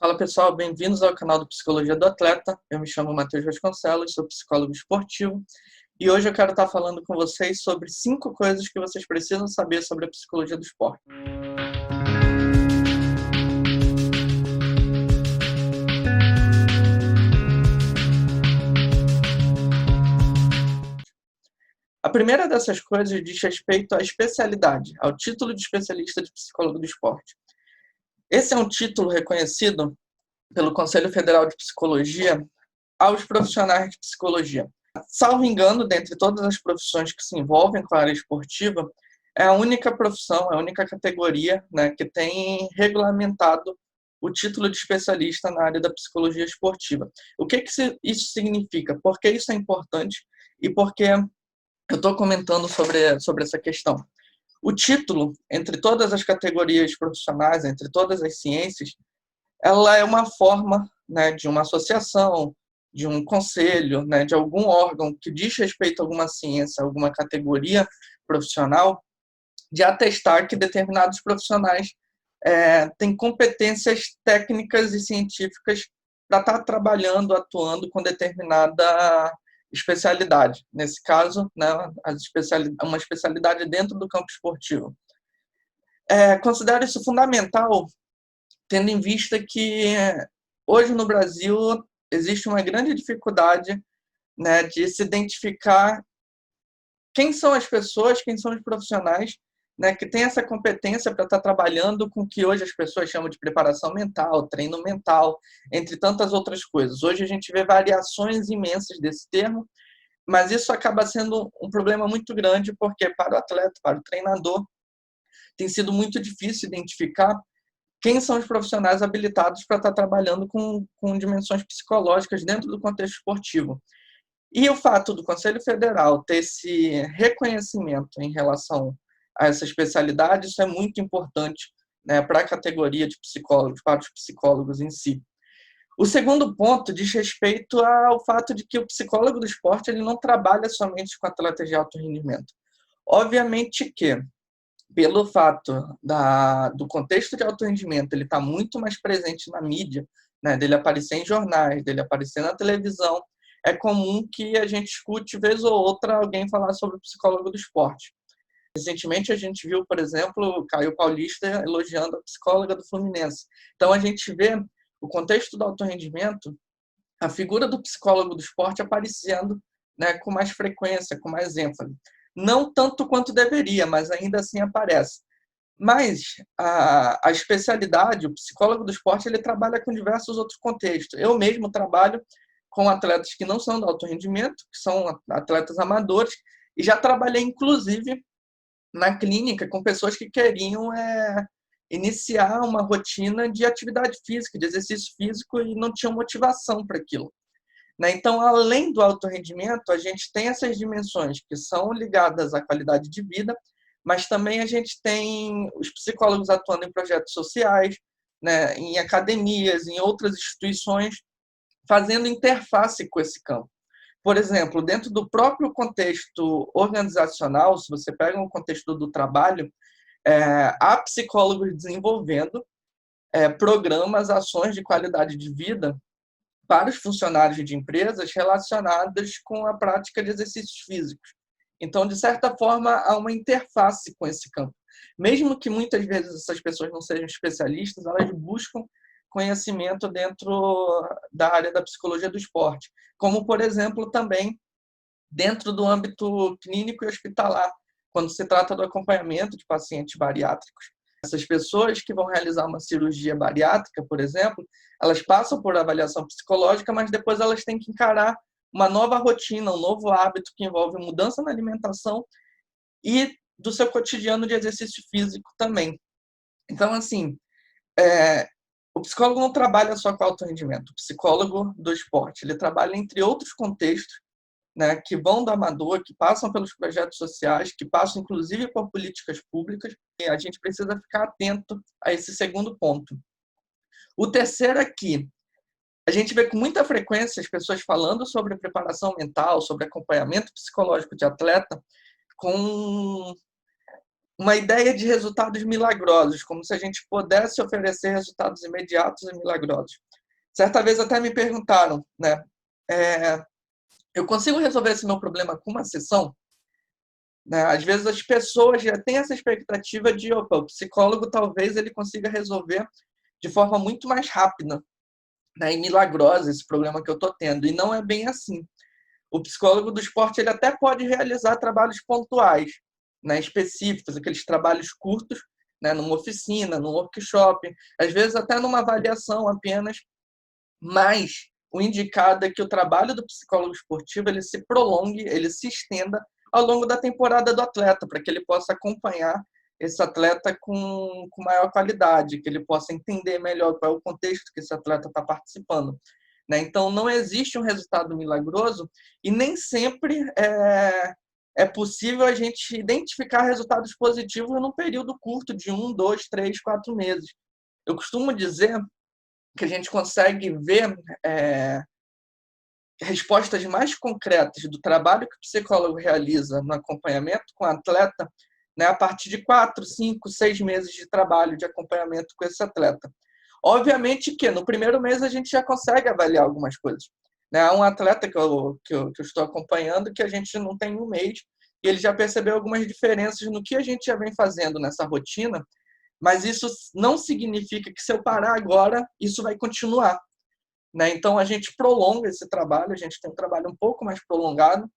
Fala pessoal, bem-vindos ao canal do Psicologia do Atleta. Eu me chamo Matheus Vasconcelos, sou psicólogo esportivo e hoje eu quero estar falando com vocês sobre 5 coisas que vocês precisam saber sobre a psicologia do esporte. A primeira dessas coisas diz respeito à especialidade, ao título de especialista de psicólogo do esporte. Esse é um título reconhecido pelo Conselho Federal de Psicologia aos profissionais de psicologia. Salvo engano, dentre todas as profissões que se envolvem com a área esportiva, é a única profissão, é a única categoria, que tem regulamentado o título de especialista na área da psicologia esportiva. O que isso significa? Por que isso é importante e por que eu estou comentando sobre essa questão? O título, entre todas as categorias profissionais, entre todas as ciências, ela é uma forma, de uma associação, de um conselho, de algum órgão que diz respeito a alguma ciência, alguma categoria profissional, de atestar que determinados profissionais têm competências técnicas e científicas para estar trabalhando, atuando com determinada especialidade. Nesse caso, uma especialidade dentro do campo esportivo. Considero isso fundamental, tendo em vista que hoje no Brasil existe uma grande dificuldade, de se identificar quem são as pessoas, quem são os profissionais, que têm essa competência para estar trabalhando com o que hoje as pessoas chamam de preparação mental, treino mental, entre tantas outras coisas. Hoje a gente vê variações imensas desse termo, mas isso acaba sendo um problema muito grande, porque para o atleta, para o treinador, tem sido muito difícil identificar quem são os profissionais habilitados para estar trabalhando com dimensões psicológicas dentro do contexto esportivo. E o fato do Conselho Federal ter esse reconhecimento em relação a essa especialidade, isso é muito importante, para a categoria de psicólogos, para os psicólogos em si. O segundo ponto diz respeito ao fato de que o psicólogo do esporte ele não trabalha somente com atletas de alto rendimento. Obviamente que, pelo fato do contexto de alto rendimento, ele está muito mais presente na mídia, dele aparecer em jornais, dele aparecer na televisão, é comum que a gente escute, vez ou outra, alguém falar sobre o psicólogo do esporte. Recentemente, a gente viu, por exemplo, o Caio Paulista elogiando a psicóloga do Fluminense. Então, a gente vê o contexto do alto rendimento, a figura do psicólogo do esporte aparecendo, com mais frequência, com mais ênfase. Não tanto quanto deveria, mas ainda assim aparece. Mas a especialidade, o psicólogo do esporte, ele trabalha com diversos outros contextos. Eu mesmo trabalho com atletas que não são de alto rendimento, que são atletas amadores, e já trabalhei, inclusive, na clínica com pessoas que queriam iniciar uma rotina de atividade física, de exercício físico, e não tinham motivação para aquilo. Então, além do alto rendimento, a gente tem essas dimensões que são ligadas à qualidade de vida, mas também a gente tem os psicólogos atuando em projetos sociais, em academias, em outras instituições, fazendo interface com esse campo. Por exemplo, dentro do próprio contexto organizacional, se você pega um contexto do trabalho, há psicólogos desenvolvendo programas, ações de qualidade de vida para os funcionários de empresas relacionadas com a prática de exercícios físicos. Então, de certa forma, há uma interface com esse campo. Mesmo que muitas vezes essas pessoas não sejam especialistas, elas buscam conhecimento dentro da área da psicologia do esporte. Como, por exemplo, também dentro do âmbito clínico e hospitalar, quando se trata do acompanhamento de pacientes bariátricos. Essas pessoas que vão realizar uma cirurgia bariátrica, por exemplo, elas passam por avaliação psicológica, mas depois elas têm que encarar uma nova rotina, um novo hábito que envolve mudança na alimentação e do seu cotidiano de exercício físico também. Então, assim, o psicólogo não trabalha só com alto rendimento. O psicólogo do esporte, ele trabalha entre outros contextos, que vão do amador, que passam pelos projetos sociais, que passam, inclusive, por políticas públicas, e a gente precisa ficar atento a esse segundo ponto. O terceiro é que a gente vê com muita frequência as pessoas falando sobre preparação mental, sobre acompanhamento psicológico de atleta, com uma ideia de resultados milagrosos, como se a gente pudesse oferecer resultados imediatos e milagrosos. Certa vez até me perguntaram, né, eu consigo resolver esse meu problema com uma sessão? Né? Às vezes as pessoas já têm essa expectativa de, opa, o psicólogo talvez ele consiga resolver de forma muito mais rápida, né, e milagrosa esse problema que eu estou tendo. E não é bem assim. O psicólogo do esporte ele até pode realizar trabalhos pontuais, né, específicos, aqueles trabalhos curtos, né, numa oficina, num workshop, às vezes até numa avaliação apenas, mas o indicado é que o trabalho do psicólogo esportivo ele se prolongue, ele se estenda ao longo da temporada do atleta, para que ele possa acompanhar esse atleta com maior qualidade, que ele possa entender melhor qual é o contexto que esse atleta está participando. Né? Então, não existe um resultado milagroso e nem sempre é possível a gente identificar resultados positivos num período curto de 1, 2, 3, 4 meses. Eu costumo dizer que a gente consegue ver respostas mais concretas do trabalho que o psicólogo realiza no acompanhamento com o atleta, né, a partir de 4, 5, 6 meses de trabalho de acompanhamento com esse atleta. Obviamente que no primeiro mês a gente já consegue avaliar algumas coisas. Né? Há um atleta que eu estou acompanhando que a gente não tem um mês e ele já percebeu algumas diferenças no que a gente já vem fazendo nessa rotina, mas isso não significa que se eu parar agora, isso vai continuar. Né? Então, a gente prolonga esse trabalho, a gente tem um trabalho um pouco mais prolongado,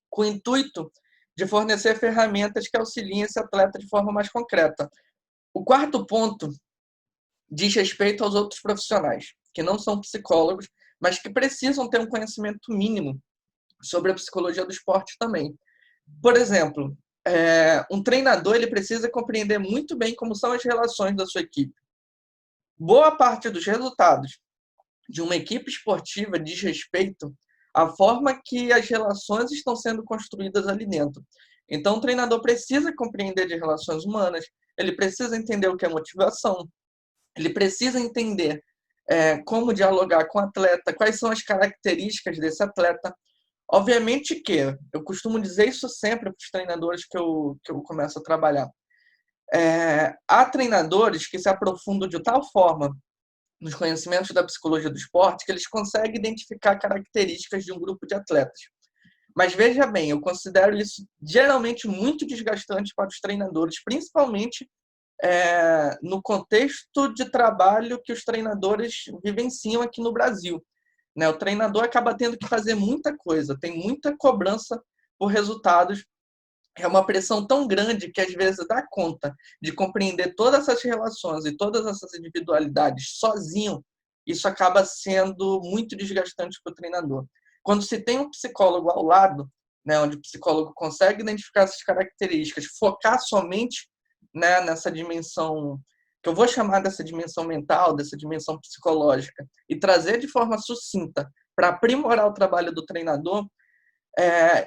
com o intuito de fornecer ferramentas que auxiliem esse atleta de forma mais concreta. O quarto ponto diz respeito aos outros profissionais, que não são psicólogos, mas que precisam ter um conhecimento mínimo sobre a psicologia do esporte também. Por exemplo, um treinador ele precisa compreender muito bem como são as relações da sua equipe. Boa parte dos resultados de uma equipe esportiva diz respeito à forma que as relações estão sendo construídas ali dentro. Então, o treinador precisa compreender de relações humanas, ele precisa entender o que é motivação, ele precisa entender como dialogar com o atleta, quais são as características desse atleta. Obviamente que, eu costumo dizer isso sempre para os treinadores que eu começo a trabalhar, há treinadores que se aprofundam de tal forma nos conhecimentos da psicologia do esporte que eles conseguem identificar características de um grupo de atletas. Mas veja bem, eu considero isso geralmente muito desgastante para os treinadores, principalmente no contexto de trabalho que os treinadores vivenciam aqui no Brasil. Né? O treinador acaba tendo que fazer muita coisa, tem muita cobrança por resultados. É uma pressão tão grande que às vezes dá conta de compreender todas essas relações e todas essas individualidades sozinho, isso acaba sendo muito desgastante para o treinador. Quando se tem um psicólogo ao lado, né, onde o psicólogo consegue identificar essas características, focar somente, né, nessa dimensão, que eu vou chamar dessa dimensão mental, dessa dimensão psicológica, e trazer de forma sucinta para aprimorar o trabalho do treinador,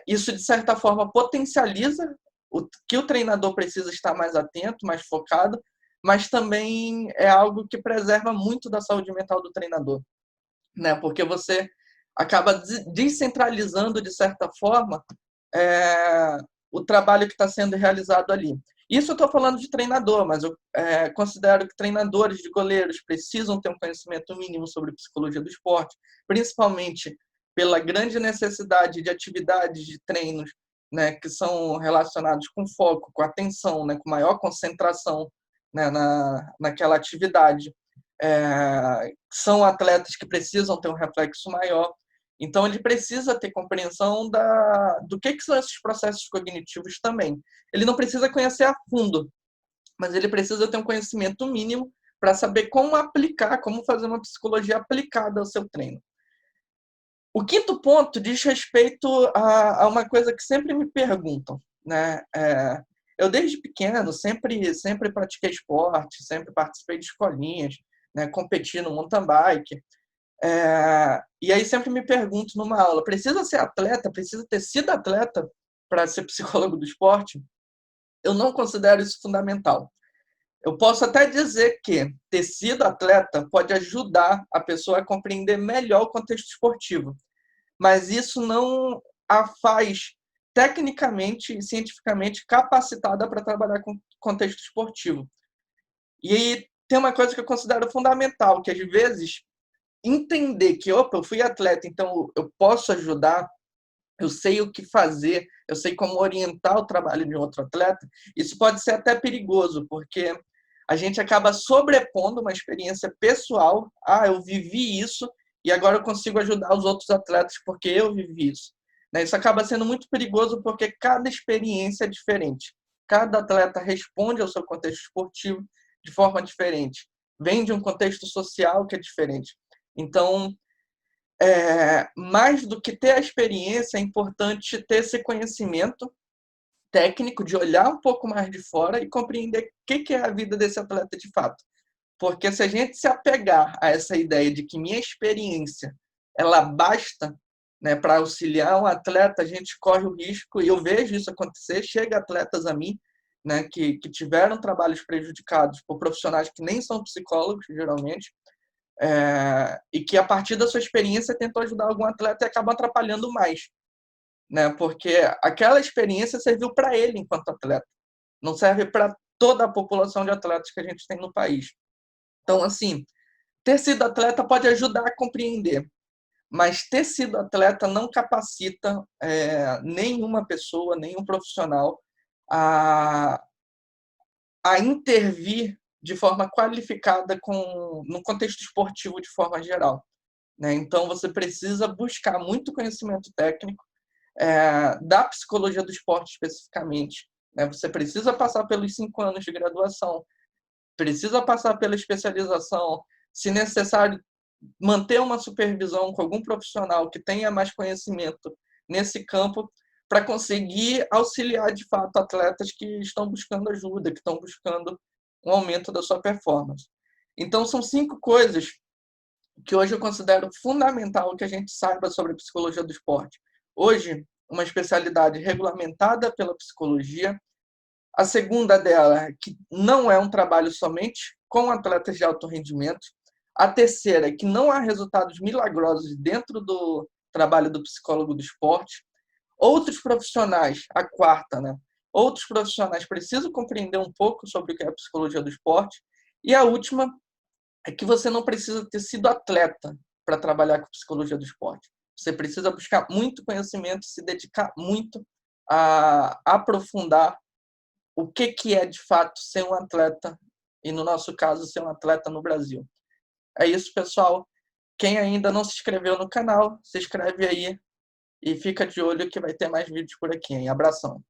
isso, de certa forma, potencializa o que o treinador precisa estar mais atento, mais focado, mas também é algo que preserva muito da saúde mental do treinador, né? Porque você acaba descentralizando, de certa forma, o trabalho que está sendo realizado ali. Isso eu estou falando de treinador, mas eu considero que treinadores de goleiros precisam ter um conhecimento mínimo sobre psicologia do esporte, principalmente pela grande necessidade de atividades de treinos, né, que são relacionados com foco, com atenção, né, com maior concentração, né, naquela atividade. São atletas que precisam ter um reflexo maior. Então, ele precisa ter compreensão do que são esses processos cognitivos também. Ele não precisa conhecer a fundo, mas ele precisa ter um conhecimento mínimo para saber como aplicar, como fazer uma psicologia aplicada ao seu treino. O quinto ponto diz respeito a uma coisa que sempre me perguntam, né? Eu, desde pequeno, sempre pratiquei esporte, sempre participei de escolinhas, né? Competi no mountain bike. E aí sempre me pergunto numa aula, precisa ser atleta, precisa ter sido atleta para ser psicólogo do esporte? Eu não considero isso fundamental. Eu posso até dizer que ter sido atleta pode ajudar a pessoa a compreender melhor o contexto esportivo, mas isso não a faz tecnicamente e cientificamente capacitada para trabalhar com contexto esportivo. E aí tem uma coisa que eu considero fundamental, que às vezes entender que, opa, eu fui atleta, então eu posso ajudar, eu sei o que fazer, eu sei como orientar o trabalho de um outro atleta, isso pode ser até perigoso, porque a gente acaba sobrepondo uma experiência pessoal. Ah, eu vivi isso e agora eu consigo ajudar os outros atletas porque eu vivi isso. Isso acaba sendo muito perigoso porque cada experiência é diferente. Cada atleta responde ao seu contexto esportivo de forma diferente. Vem de um contexto social que é diferente. Então, mais do que ter a experiência, é importante ter esse conhecimento técnico de olhar um pouco mais de fora e compreender o que é a vida desse atleta de fato. Porque se a gente se apegar a essa ideia de que minha experiência ela basta, né, para auxiliar um atleta, a gente corre o risco, e eu vejo isso acontecer, chega atletas a mim, né, que tiveram trabalhos prejudicados por profissionais que nem são psicólogos, geralmente, e que a partir da sua experiência tentou ajudar algum atleta e acaba atrapalhando mais, né, porque aquela experiência serviu para ele enquanto atleta, não serve para toda a população de atletas que a gente tem no país. Então, assim, ter sido atleta pode ajudar a compreender, mas ter sido atleta não capacita nenhuma pessoa, nenhum profissional a, a intervir de forma qualificada no contexto esportivo de forma geral, né? Então, você precisa buscar muito conhecimento técnico da psicologia do esporte especificamente, né? Você precisa passar pelos 5 anos de graduação, precisa passar pela especialização, se necessário, manter uma supervisão com algum profissional que tenha mais conhecimento nesse campo para conseguir auxiliar de fato atletas que estão buscando ajuda, que estão buscando um aumento da sua performance. Então, são 5 coisas que hoje eu considero fundamental que a gente saiba sobre a psicologia do esporte. Hoje, uma especialidade regulamentada pela psicologia. A segunda dela, que não é um trabalho somente com atletas de alto rendimento. A terceira, que não há resultados milagrosos dentro do trabalho do psicólogo do esporte. Outros profissionais, a quarta, né? Outros profissionais precisam compreender um pouco sobre o que é a psicologia do esporte. E a última é que você não precisa ter sido atleta para trabalhar com psicologia do esporte. Você precisa buscar muito conhecimento, se dedicar muito a aprofundar o que é de fato ser um atleta, e no nosso caso, ser um atleta no Brasil. É isso, pessoal. Quem ainda não se inscreveu no canal, se inscreve aí e fica de olho que vai ter mais vídeos por aqui, hein? Abração.